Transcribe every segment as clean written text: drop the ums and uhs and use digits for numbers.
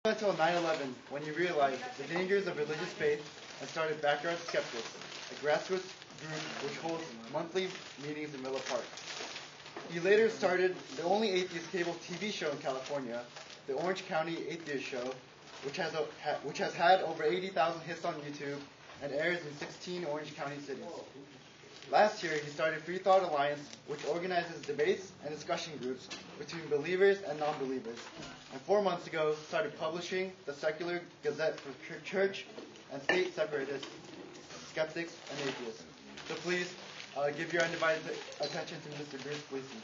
Until 9/11, when he realized the dangers of religious faith and started Backyard Skeptics, a grassroots group which holds monthly meetings in Miller Park. He later started the only atheist cable TV show in California, the Orange County Atheist Show, which has had over 80,000 hits on YouTube and airs in 16 Orange County cities. Last year, he started Free Thought Alliance, which organizes debates and discussion groups between believers and non-believers. And 4 months ago, started publishing the Secular Gazette for church and state separatists, skeptics, and atheists. So please give your undivided attention to Mr. Bruce Gleason.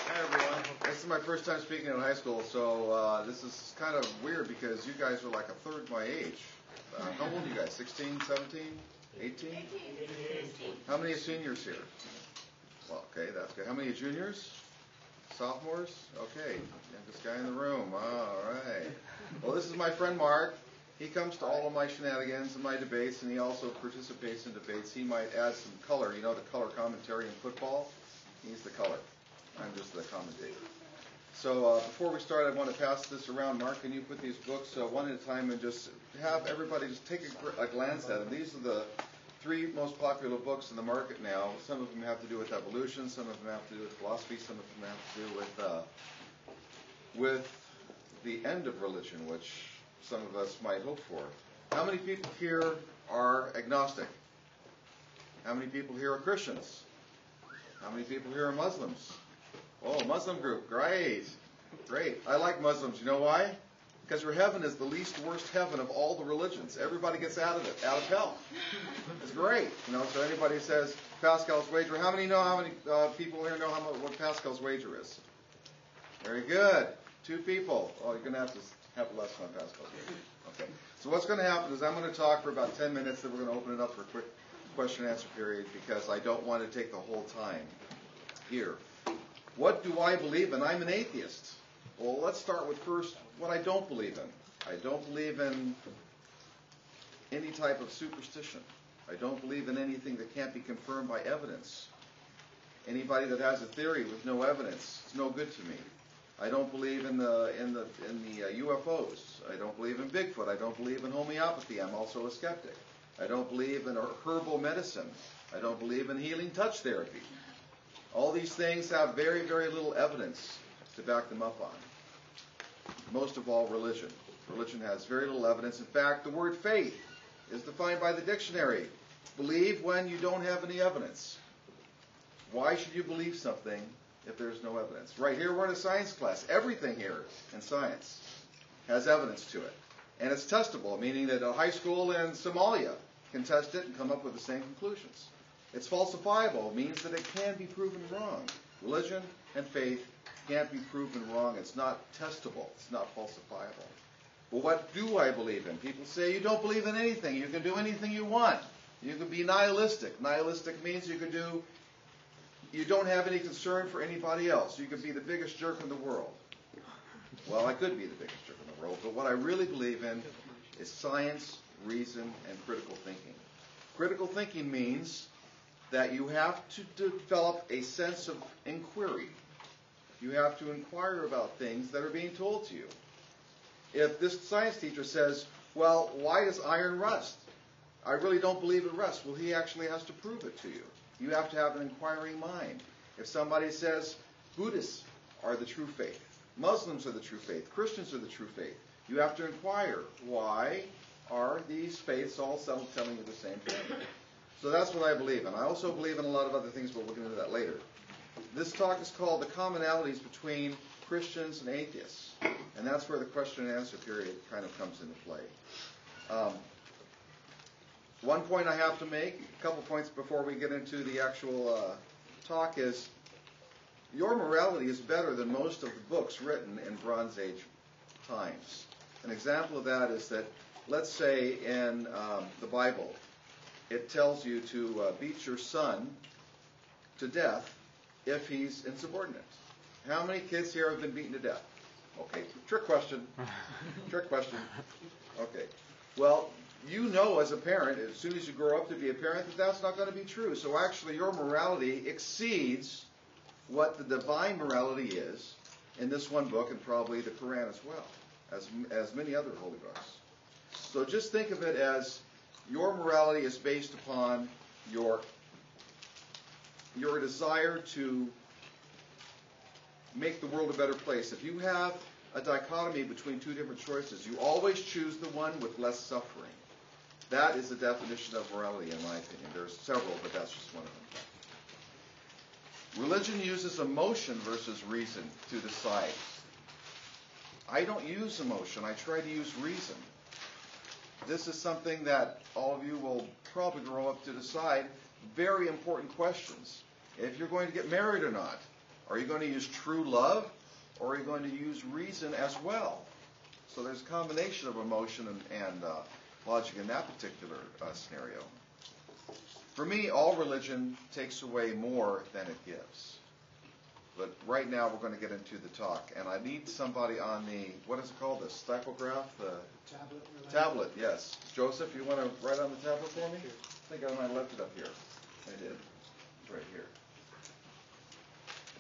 Hi everyone. This is my first time speaking in high school, so this is kind of weird because you guys are like a third my age. How old are you guys? 16, 17, 18? 18. How many seniors here? Well, okay, that's good. How many juniors? Sophomores? Okay, youngest guy in the room. All right. Well, this is my friend Mark. He comes to all of my shenanigans and my debates, and he also participates in debates. He might add some color. You know the color commentary in football? He's the color. I'm just the commentator. So before we start, I want to pass this around. Mark, can you put these books one at a time and just have everybody just take a glance at them? These are the 3 most popular books in the market now. Some of them have to do with evolution, some of them have to do with philosophy, some of them have to do with the end of religion, which some of us might hope for. How many people here are agnostic? How many people here are Christians? How many people here are Muslims? Oh, Muslim group, great. Great. I like Muslims. You know why? Because your heaven is the least worst heaven of all the religions. Everybody gets out of it, out of hell. It's great. You know, so anybody says Pascal's wager, how many people here know what Pascal's wager is? Very good. 2 people. Oh, you're going to have a lesson on Pascal's wager. Okay. So what's going to happen is I'm going to talk for about 10 minutes, then we're going to open it up for a quick question and answer period because I don't want to take the whole time here. What do I believe in? I'm an atheist. Well, let's start with first what I don't believe in. I don't believe in any type of superstition. I don't believe in anything that can't be confirmed by evidence. Anybody that has a theory with no evidence is no good to me. I don't believe in the UFOs. I don't believe in Bigfoot. I don't believe in homeopathy. I'm also a skeptic. I don't believe in herbal medicine. I don't believe in healing touch therapy. All these things have very, very little evidence to back them up on. Most of all, religion. Religion has very little evidence. In fact, the word faith is defined by the dictionary. Believe when you don't have any evidence. Why should you believe something if there's no evidence? Right here, we're in a science class. Everything here in science has evidence to it. And it's testable, meaning that a high school in Somalia can test it and come up with the same conclusions. It's falsifiable, means that it can be proven wrong. Religion and faith can't be proven wrong. It's not testable. It's not falsifiable. But what do I believe in? People say you don't believe in anything. You can do anything you want. You can be nihilistic. Nihilistic means you don't have any concern for anybody else. You can be the biggest jerk in the world. Well, I could be the biggest jerk in the world, but what I really believe in is science, reason, and critical thinking. Critical thinking means that you have to develop a sense of inquiry. You have to inquire about things that are being told to you. If this science teacher says, well, why does iron rust? I really don't believe it rusts. Well, he actually has to prove it to you. You have to have an inquiring mind. If somebody says Buddhists are the true faith, Muslims are the true faith, Christians are the true faith, you have to inquire, why are these faiths all telling you the same thing? So that's what I believe in. I also believe in a lot of other things, but we'll get into that later. This talk is called The Commonalities Between Christians and Atheists. And that's where the question and answer period kind of comes into play. One point I have to make, a couple points before we get into the actual talk, is your morality is better than most of the books written in Bronze Age times. An example of that is that, let's say in the Bible, it tells you to beat your son to death if he's insubordinate. How many kids here have been beaten to death? Okay, trick question. Trick question. Okay. Well, you know as a parent, as soon as you grow up to be a parent, that that's not going to be true. So actually your morality exceeds what the divine morality is in this one book, and probably the Quran as well, as many other holy books. So just think of it as your morality is based upon your desire to make the world a better place. If you have a dichotomy between two different choices, you always choose the one with less suffering. That is the definition of morality, in my opinion. There's several, but that's just one of them. Religion uses emotion versus reason to decide. I don't use emotion. I try to use reason. This is something that all of you will probably grow up to decide. Very important questions. If you're going to get married or not, are you going to use true love, or are you going to use reason as well? So there's a combination of emotion and logic in that particular scenario. For me, all religion takes away more than it gives. But right now we're going to get into the talk, and I need somebody on the, what is it called, the stylograph? The tablet, yes. Joseph, you want to write on the tablet for me? Sure. I think I might have left it up here. I did. It's right here.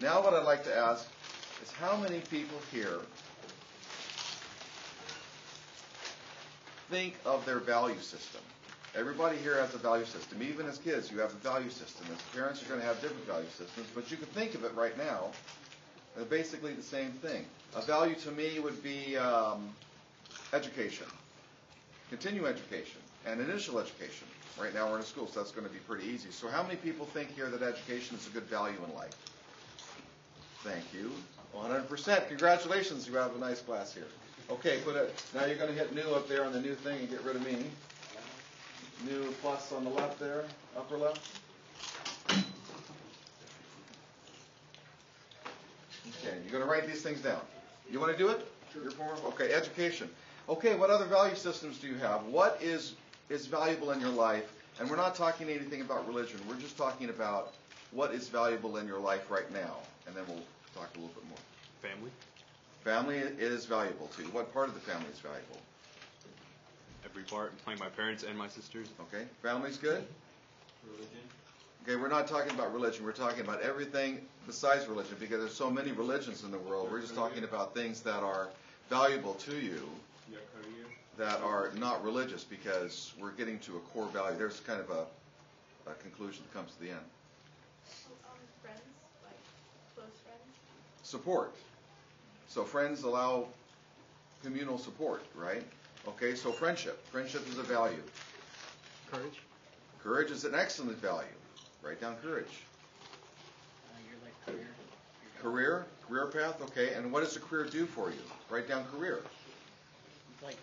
Now what I'd like to ask is how many people here think of their value system? Everybody here has a value system. Even as kids, you have a value system. As parents, you're going to have different value systems, but you can think of it right now as basically the same thing. A value to me would be education, continuing education, and initial education. Right now we're in a school, so that's going to be pretty easy. So how many people think here that education is a good value in life? Thank you. 100%. Congratulations, you have a nice class here. Okay, now you're going to hit new up there on the new thing and get rid of me. New plus on the left there, upper left. Okay, you're going to write these things down. You want to do it? Sure. Your form? Okay, education. Okay, what other value systems do you have? What is valuable in your life? And we're not talking anything about religion. We're just talking about what is valuable in your life right now. And then we'll talk a little bit more. Family. Family is valuable to you. What part of the family is valuable? Every part, including my parents and my sisters. Okay, family's good? Religion. Okay, we're not talking about religion. We're talking about everything besides religion, because there's so many religions in the world. We're just talking about things that are valuable to you Your career. that are not religious, because we're getting to a core value. There's kind of a conclusion that comes to the end. Friends, like close friends. Support. So friends allow communal support, right? Okay, so friendship. Friendship is a value. Courage. Courage is an excellent value. Write down courage. Your like career. Career path, okay. And what does a career do for you? Write down career. It's like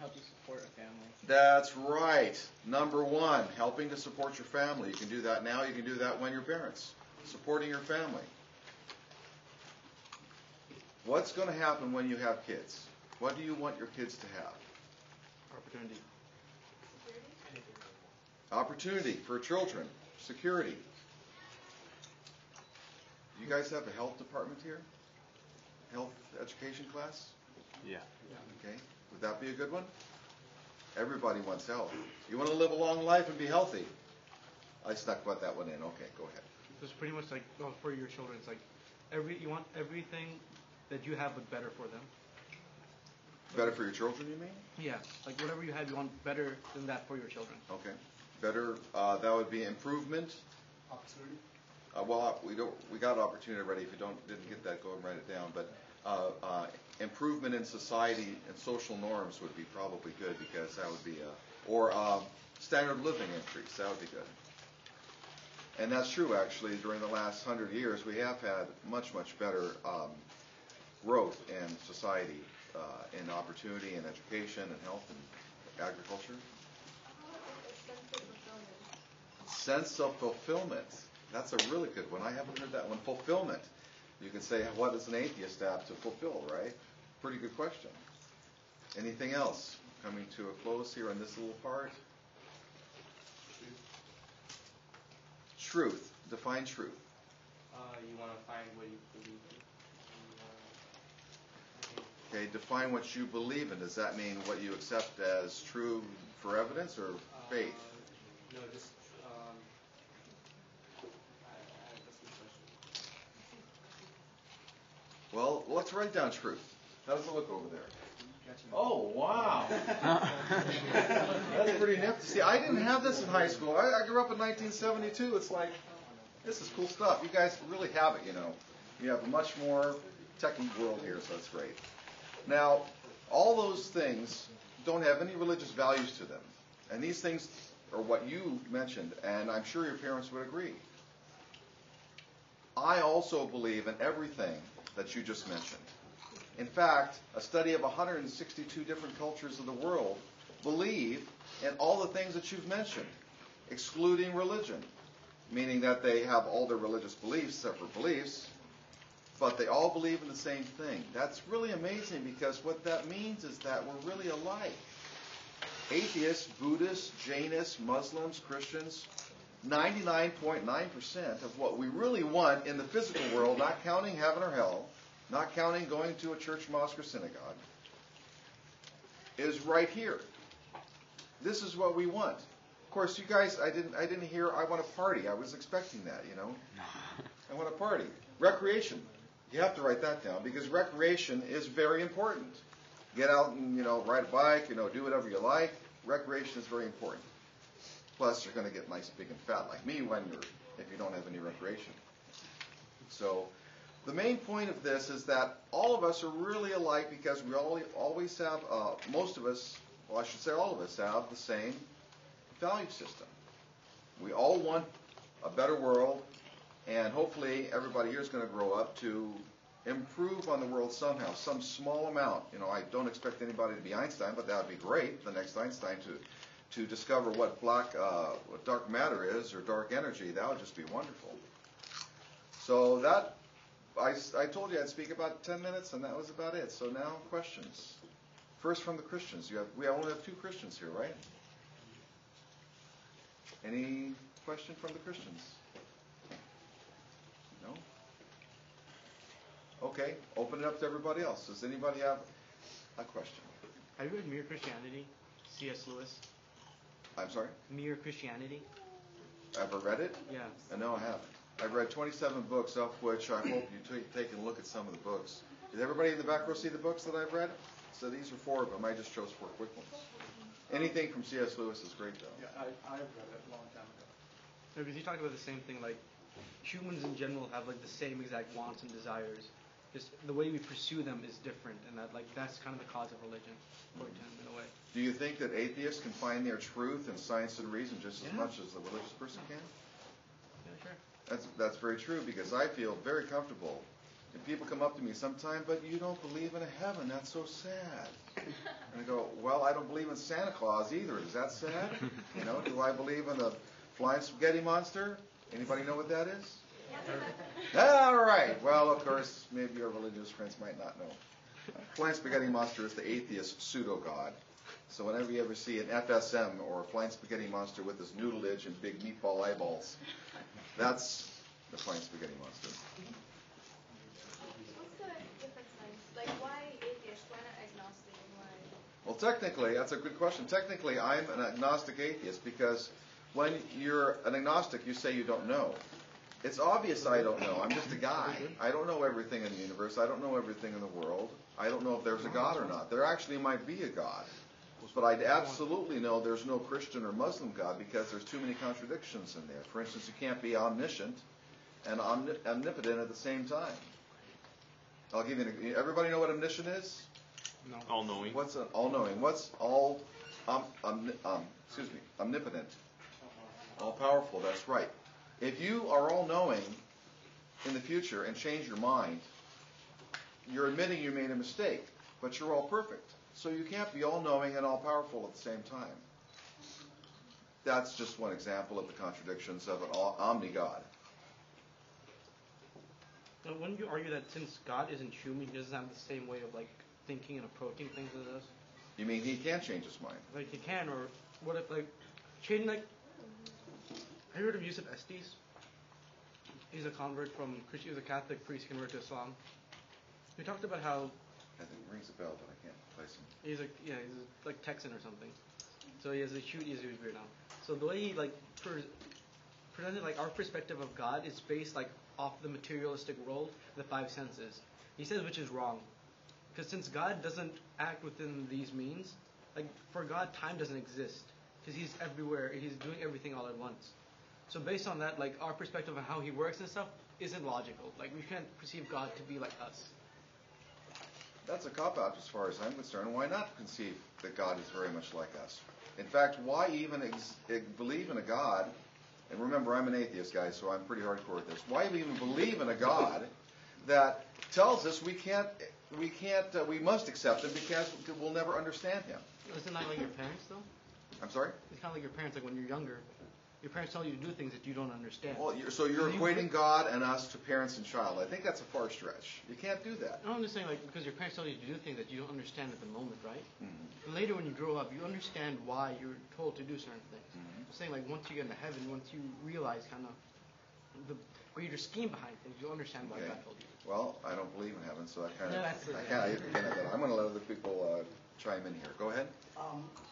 help you support a family. That's right. Number one, helping to support your family. You can do that now. You can do that when you're parents. Supporting your family. What's going to happen when you have kids? What do you want your kids to have? Opportunity. Opportunity for children. Security. You guys have a health department here? Health education class? Yeah. Okay. Would that be a good one? Everybody wants health. You want to live a long life and be healthy. I stuck that one in. Okay, go ahead. So it's pretty much like for your children. It's like you want everything that you have, but better for them. Better for your children, you mean? Yeah, like whatever you have, you want better than that for your children. Okay. Better. That would be improvement. Opportunity. Well, we got opportunity already. If you didn't get that, go and write it down. But improvement in society and social norms would be probably good, because that would be or standard of living increase. That would be good. And that's true, actually. During the last 100 years, we have had much better growth in society, in opportunity and education and health and agriculture. Sense of fulfillment. That's a really good one. I haven't heard that one. Fulfillment. You can say, what does an atheist have to fulfill, right? Pretty good question. Anything else? Coming to a close here on this little part. Truth. Define truth. You want to find what you believe in. Okay, define what you believe in. Does that mean what you accept as true for evidence or faith? No, just. That's a good question. Well, let's write down truth. How does it look over there? Oh, wow. That's pretty nifty. See, I didn't have this in high school. I grew up in 1972. It's like, this is cool stuff. You guys really have it, you know. You have a much more techy world here, so that's great. Now, all those things don't have any religious values to them. And these things are what you mentioned, and I'm sure your parents would agree. I also believe in everything that you just mentioned. In fact, a study of 162 different cultures of the world believe in all the things that you've mentioned, excluding religion, meaning that they have all their religious beliefs, separate beliefs, but they all believe in the same thing. That's really amazing because what that means is that we're really alike. Atheists, Buddhists, Jainists, Muslims, Christians, 99.9% of what we really want in the physical world, not counting heaven or hell, not counting going to a church, mosque, or synagogue, is right here. This is what we want. Of course, you guys, I didn't hear, I want a party. I was expecting that, you know. I want a party. Recreation. You have to write that down because recreation is very important. Get out and, you know, ride a bike, you know, do whatever you like. Recreation is very important. Plus, you're going to get nice, big, and fat like me if you don't have any recreation. So, the main point of this is that all of us are really alike because we always have, most of us, well, I should say all of us, have the same value system. We all want a better world, and hopefully everybody here is going to grow up to improve on the world somehow, some small amount. You know, I don't expect anybody to be Einstein, but that would be great, the next Einstein, to discover what what dark matter is or dark energy. That would just be wonderful. So that, I told you I'd speak about 10 minutes, and that was about it. So now questions. First from the Christians. We only have 2 Christians here, right? Any question from the Christians? No? Okay, open it up to everybody else. Does anybody have a question? Have you read Mere Christianity? C.S. Lewis? I'm sorry? Mere Christianity? Ever read it? Yeah. No, I haven't. I've read 27 books, of which I hope you take a look at some of the books. Did everybody in the back row see the books that I've read? So these are 4 of them. I just chose 4 quick ones. Anything from C.S. Lewis is great, though. Yeah, I've read it a long time ago. No, because he talked about the same thing, like humans in general have like the same exact wants and desires. Just the way we pursue them is different, and that's kind of the cause of religion, according to him, in a way. Do you think that atheists can find their truth in science and reason just as much as the religious person can? Yeah, sure. That's very true because I feel very comfortable. And people come up to me sometime, but you don't believe in a heaven. That's so sad. And I go, well, I don't believe in Santa Claus either. Is that sad? You know, do I believe in the flying spaghetti monster? Anybody know what that is? All right. Well, of course, maybe your religious friends might not know. Flying spaghetti monster is the atheist pseudo-god. So whenever you ever see an FSM or a flying spaghetti monster with his noodleage and big meatball eyeballs, that's the flying spaghetti monster. What's the difference then? Like, why atheist? Why not agnostic? And why? Well, technically, that's a good question. Technically, I'm an agnostic atheist because when you're an agnostic, you say you don't know. It's obvious I don't know. I'm just a guy. I don't know everything in the universe. I don't know everything in the world. I don't know if there's a God or not. There actually might be a God. But I absolutely know there's no Christian or Muslim God because there's too many contradictions in there. For instance, you can't be omniscient and omnipotent at the same time. I'll give you everybody know what omniscient is? No. All-knowing. What's an all-knowing? What's omnipotent? All-powerful, that's right. If you are all-knowing in the future and change your mind, you're admitting you made a mistake, but you're all perfect. So you can't be all-knowing and all-powerful at the same time. That's just one example of the contradictions of an omni-God. Now, wouldn't you argue that since God isn't human, he doesn't have the same way of like thinking and approaching things as us? You mean he can change his mind? Like he can, or what if like changing like? Have you heard of Yusuf Estes? He's a convert from Christian. He was a Catholic priest converted to Islam. He talked about how I think it rings a bell, but I can't place him. he's like Texan or something. So he has a huge beard now. So the way he like presented like our perspective of God is based like off the materialistic world, the 5 senses. He says which is wrong. Because since God doesn't act within these means, like for God, time doesn't exist. Because He's everywhere. He's doing everything all at once. So based on that, like our perspective on how He works and stuff isn't logical. Like we can't perceive God to be like us. That's a cop-out as far as I'm concerned. Why not conceive that God is very much like us? In fact, why even believe in a God? And remember, I'm an atheist, guys, so I'm pretty hardcore with this. Why even believe in a God that tells us we must accept Him because we'll never understand Him? Isn't that like your parents, though? I'm sorry? It's kind of like your parents, like when you're younger. Your parents tell you to do things that you don't understand. Well, so you're equating God and us to parents and child. I think that's a far stretch. You can't do that. No, I'm just saying, like, because your parents tell you to do things that you don't understand at the moment, right? Mm-hmm. And later when you grow up, you understand why you're told to do certain things. Mm-hmm. I'm saying, like, once you get into heaven, once you realize kind of the greater scheme behind things, you'll understand why Okay. God told you. Well, I don't believe in heaven, so I kind No, of, that's it. I'm going to let other people chime in here. Go ahead.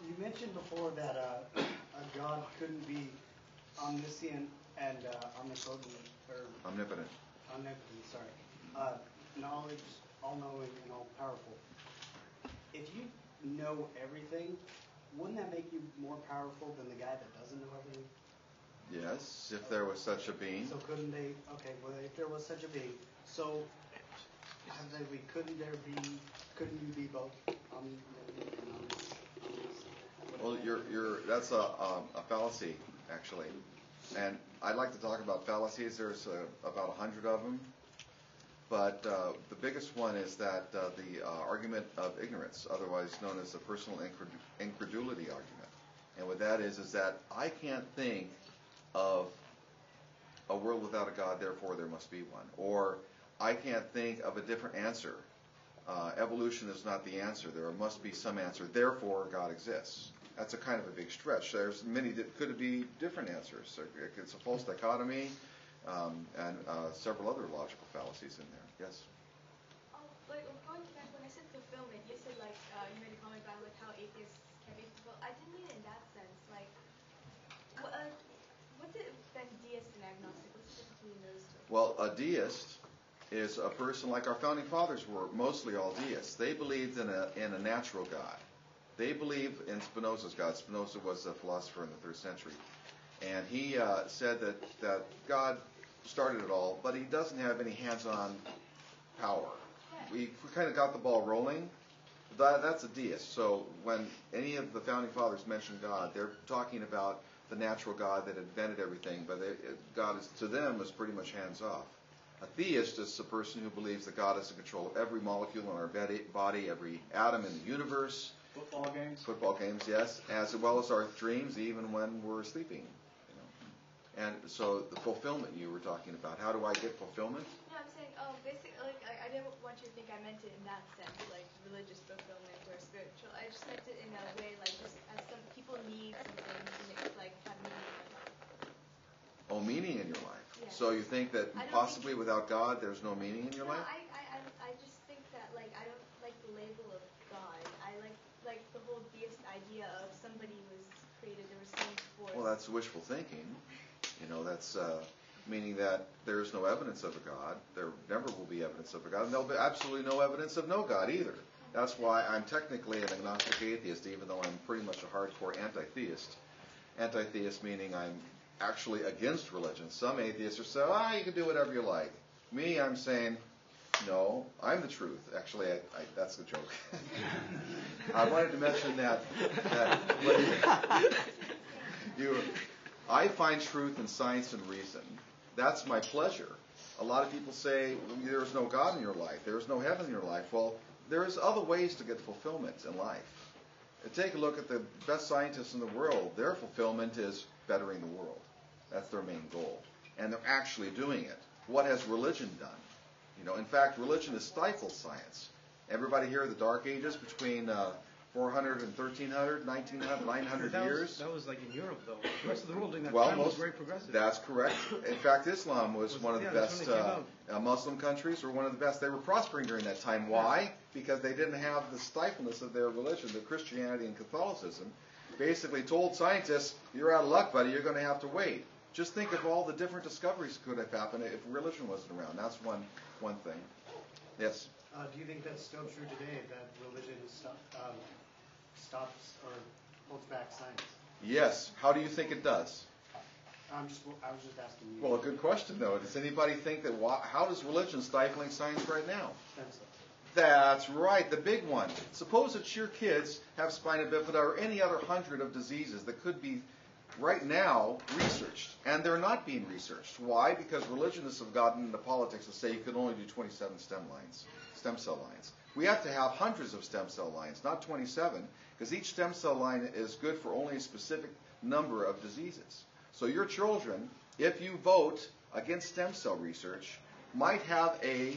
You mentioned before that a God couldn't be omniscient and omnipotent, or Omnipotent. omnipotent, sorry. Knowledge, all-knowing, and all-powerful. If you know everything, wouldn't that make you more powerful than the guy that doesn't know everything? Yes, if there was such a being. So couldn't they, okay, well, if there was such a being, so couldn't you be both omnipotent and omniscient? Well, that's a fallacy, actually. And I'd like to talk about fallacies. There's about 100 of them. But the biggest one is that the argument of ignorance, otherwise known as the personal incredulity argument. And what that is that I can't think of a world without a God, therefore there must be one. Or I can't think of a different answer. Evolution is not the answer. There must be some answer. Therefore, God exists. That's a kind of a big stretch. There's many that could be different answers. It's a false dichotomy, and several other logical fallacies in there. Yes. Like going back when I said fulfillment, you said like you made a comment about like how atheists can be fulfilled. I didn't mean it in that sense. Like, what's it then deist and agnostic? What's the difference between those two? Well, a deist is a person like our founding fathers were mostly all deists. They believed in a natural God. They believe in Spinoza's God. Spinoza was a philosopher in the 3rd century. And he said that God started it all, but He doesn't have any hands-on power. We kind of got the ball rolling. That's a deist. So when any of the founding fathers mention God, they're talking about the natural God that invented everything, but God is, to them, is pretty much hands-off. A theist is a person who believes that God is in control of every molecule in our body, every atom in the universe. Football games, yes, as well as our dreams, even when we're sleeping. And so the fulfillment you were talking about, how do I get fulfillment? No, I'm saying, basically, like, I didn't want you to think I meant it in that sense, like religious fulfillment or spiritual. I just meant it in a way, like, just as some people need something to like have meaning in their life. Oh, meaning in your life. Yeah. So you think that possibly without God, there's no meaning in your life? I just think that, like, I don't like the label of God. I like the whole deist idea of somebody was created, there was some force. Well, that's wishful thinking. That's meaning that there's no evidence of a God. There never will be evidence of a God. And there'll be absolutely no evidence of no God either. That's why I'm technically an agnostic atheist, even though I'm pretty much a hardcore anti-theist. Anti-theist meaning I'm actually against religion. Some atheists are saying, you can do whatever you like. Me, I'm saying, no, I'm the truth. Actually, that's the joke. I wanted to mention that I find truth in science and reason. That's my pleasure. A lot of people say, there's no God in your life. There's no heaven in your life. Well, there's other ways to get fulfillment in life. Take a look at the best scientists in the world. Their fulfillment is bettering the world. That's their main goal. And they're actually doing it. What has religion done? In fact, religion has stifled science. Everybody here, the Dark Ages, between 400 and 1300, 1900, 900 years. That was like in Europe, though. The rest of the world during that time was very progressive. That's correct. In fact, Islam was one of the best. Muslim countries were one of the best. They were prospering during that time. Why? Because they didn't have the stifleness of their religion. The Christianity and Catholicism basically told scientists, you're out of luck, buddy. You're going to have to wait. Just think of all the different discoveries could have happened if religion wasn't around. That's one thing. Yes. Do you think that's still true today, that religion stops or holds back science? Yes. How do you think it does? I was just asking you. Well, a good question, though. Does anybody think that, how does religion stifling science right now? Stem cells. That's right, the big one. Suppose that your kids have spina bifida or any other 100 of diseases that could be right now researched, and they're not being researched. Why? Because religionists have gotten into politics to say you can only do 27 stem cell lines. We have to have hundreds of stem cell lines, not 27, because each stem cell line is good for only a specific number of diseases. So your children, if you vote against stem cell research, might have a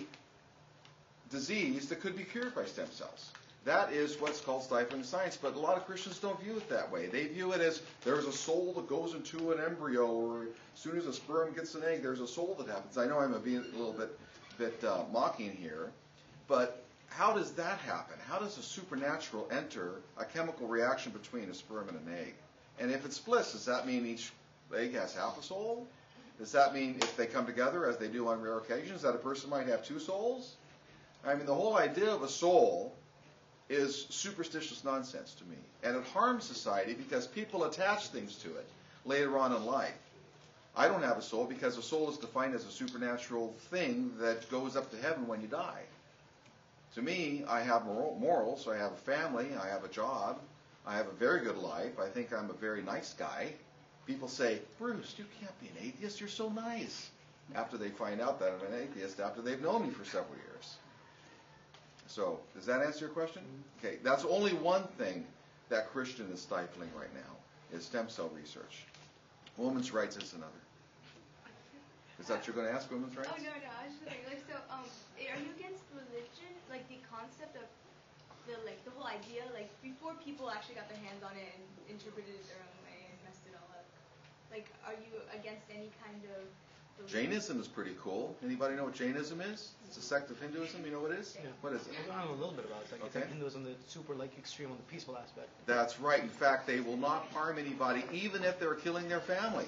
disease that could be cured by stem cells. That is what's called stifling science, but a lot of Christians don't view it that way. They view it as there's a soul that goes into an embryo, or as soon as a sperm gets an egg, there's a soul that happens. I know I'm being a little bit mocking here, but how does that happen? How does a supernatural enter a chemical reaction between a sperm and an egg? And if it splits, does that mean each egg has half a soul? Does that mean if they come together, as they do on rare occasions, that a person might have two souls? I mean, the whole idea of a soul is superstitious nonsense to me. And it harms society because people attach things to it later on in life. I don't have a soul because a soul is defined as a supernatural thing that goes up to heaven when you die. To me, I have morals. I have a family. I have a job. I have a very good life. I think I'm a very nice guy. People say, Bruce, you can't be an atheist. You're so nice. After they find out that I'm an atheist, after they've known me for several years. So, does that answer your question? Okay, that's only one thing that Christian is stifling right now, is stem cell research. Women's rights is another. Is that what you're going to ask, women's rights? Oh, no, I was just thinking, so, are you against religion, like the concept of the whole idea, like, before people actually got their hands on it and interpreted it their own way and messed it all up? Like, are you against any kind of religion? Jainism is pretty cool. Anybody know what Jainism is? It's a sect of Hinduism. You know what it is? Yeah. What is it? I know a little bit about it. It's Okay. like Hinduism that's super extreme on the peaceful aspect. That's right. In fact, they will not harm anybody, even if they're killing their family.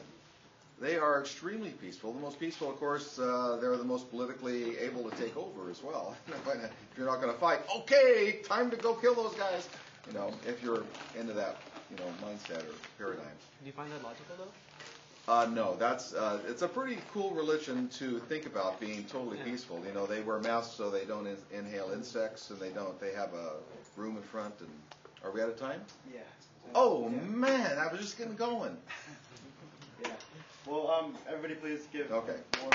They are extremely peaceful. The most peaceful, of course, they're the most politically able to take over as well. If you're not going to fight, okay, time to go kill those guys. You know, if you're into that, mindset or paradigm. Do you find that logical, though? No, it's a pretty cool religion to think about being totally peaceful. They wear masks so they don't inhale insects, and they have a room in front. And are we out of time? Yeah. Oh man, I was just getting going. Yeah. Well, everybody please give Okay. more